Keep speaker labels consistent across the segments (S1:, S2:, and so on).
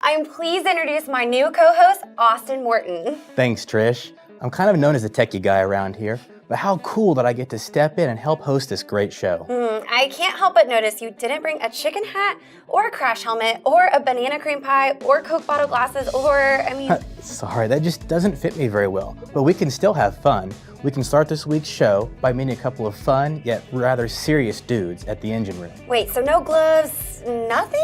S1: I'm pleased to introduce my new co-host, Austin Morton.
S2: Thanks, Trish. I'm kind of known as the techie guy around here, but how cool that I get to step in and help host this great show.
S1: I can't help but notice you didn't bring a chicken hat or a crash helmet or a banana cream pie or Coke bottle glasses
S2: Sorry, that just doesn't fit me very well, but we can still have fun. We can start this week's show by meeting a couple of fun, yet rather serious dudes at the engine room.
S1: Wait, so no gloves, nothing?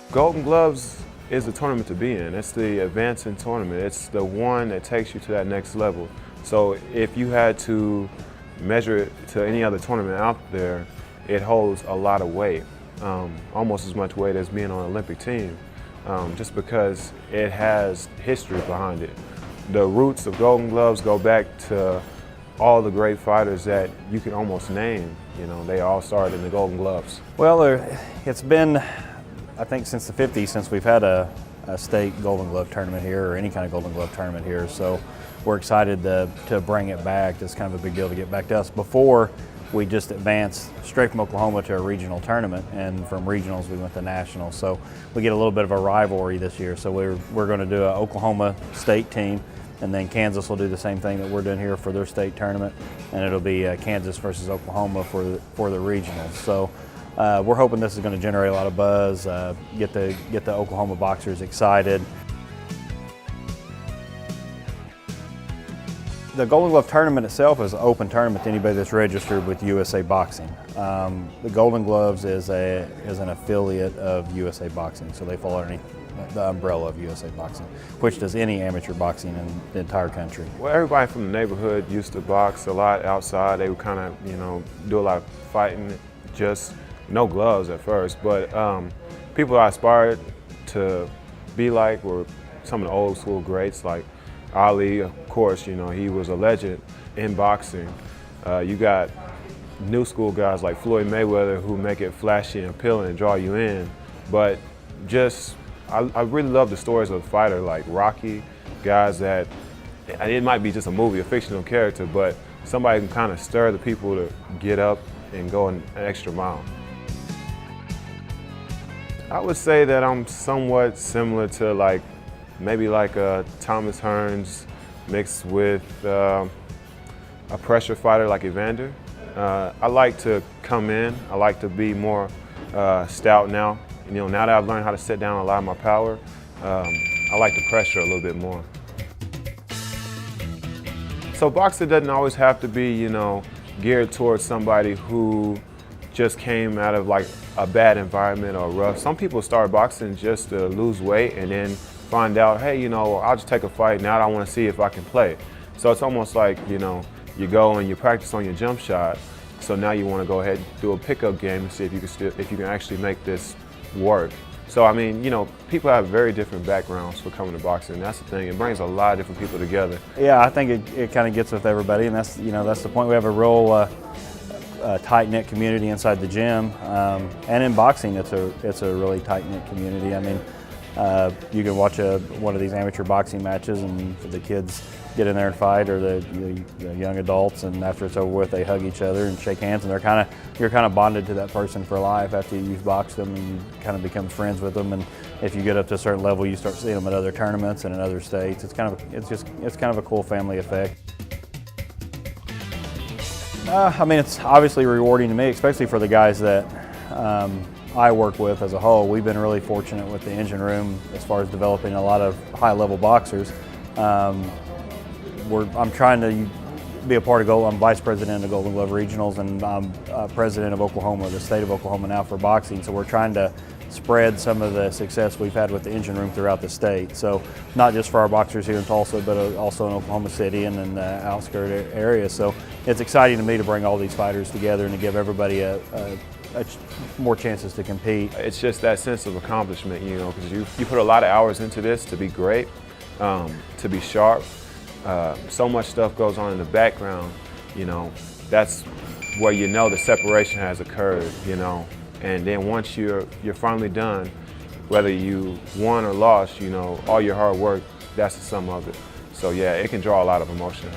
S3: Golden Gloves is the tournament to be in. It's the advancing tournament. It's the one that takes you to that next level. So if you had to measure it to any other tournament out there, it holds a lot of weight, almost as much weight as being on an Olympic team, just because it has history behind it. The roots of Golden Gloves go back to all the great fighters that you can almost name. You know, they all started in the Golden Gloves.
S4: Well, it's been, I think, since the 50s since we've had a state Golden Glove tournament here, or any kind of Golden Glove tournament here. So we're excited to bring it back. It's kind of a big deal to get back to us. Before, we just advanced straight from Oklahoma to a regional tournament, and from regionals we went to nationals. So we get a little bit of a rivalry this year. So we're going to do an Oklahoma state team, and then Kansas will do the same thing that we're doing here for their state tournament, and it'll be Kansas versus Oklahoma for the regionals. So we're hoping this is going to generate a lot of buzz, get the Oklahoma boxers excited. The Golden Glove tournament itself is an open tournament to anybody that's registered with USA Boxing. The Golden Gloves is an affiliate of USA Boxing, so they fall underneath the umbrella of USA Boxing, which does any amateur boxing in the entire country.
S3: Well, everybody from the neighborhood used to box a lot outside. They would kind of, do a lot of fighting, just no gloves at first. But people I aspired to be like were some of the old school greats, like Ali, of course, he was a legend in boxing. You got new school guys like Floyd Mayweather who make it flashy and appealing and draw you in. But I really love the stories of the fighter like Rocky, guys that, it might be just a movie, a fictional character, but somebody can kind of stir the people to get up and go an extra mile. I would say that I'm somewhat similar to maybe a Thomas Hearns mixed with a pressure fighter like Evander. I like to come in. I like to be more stout now. Now that I've learned how to sit down a lot of my power, I like the pressure a little bit more. So boxing doesn't always have to be, geared towards somebody who just came out of a bad environment or rough. Some people start boxing just to lose weight and then find out, hey, I'll just take a fight. Now I want to see if I can play. So it's almost like, you go and you practice on your jump shot. So now you want to go ahead and do a pickup game and see if you can actually make this work. So I mean, people have very different backgrounds for coming to boxing. That's the thing. It brings a lot of different people together.
S4: Yeah, I think it kind of gets with everybody, and that's the point. We have a real tight-knit community inside the gym, and in boxing, it's a really tight-knit community. I mean, you can watch one of these amateur boxing matches, and the kids get in there and fight, or the young adults, and after it's over with, they hug each other and shake hands, and you're kind of bonded to that person for life after you've boxed them, and you kind of become friends with them. And if you get up to a certain level, you start seeing them at other tournaments and in other states. It's kind of a cool family effect. I mean, it's obviously rewarding to me, especially for the guys that I work with as a whole. We've been really fortunate with the engine room as far as developing a lot of high-level boxers. I'm trying to be a part of I'm vice president of Golden Glove Regionals, and I'm president of Oklahoma, the state of Oklahoma now for boxing. So we're trying to spread some of the success we've had with the engine room throughout the state. So not just for our boxers here in Tulsa, but also in Oklahoma City and in the outskirt area. So it's exciting to me to bring all these fighters together and to give everybody more chances to compete.
S3: It's just that sense of accomplishment, because you put a lot of hours into this to be great, to be sharp. So much stuff goes on in the background, that's where the separation has occurred, and then once you're finally done, whether you won or lost, all your hard work, that's the sum of it. So yeah, it can draw a lot of emotion.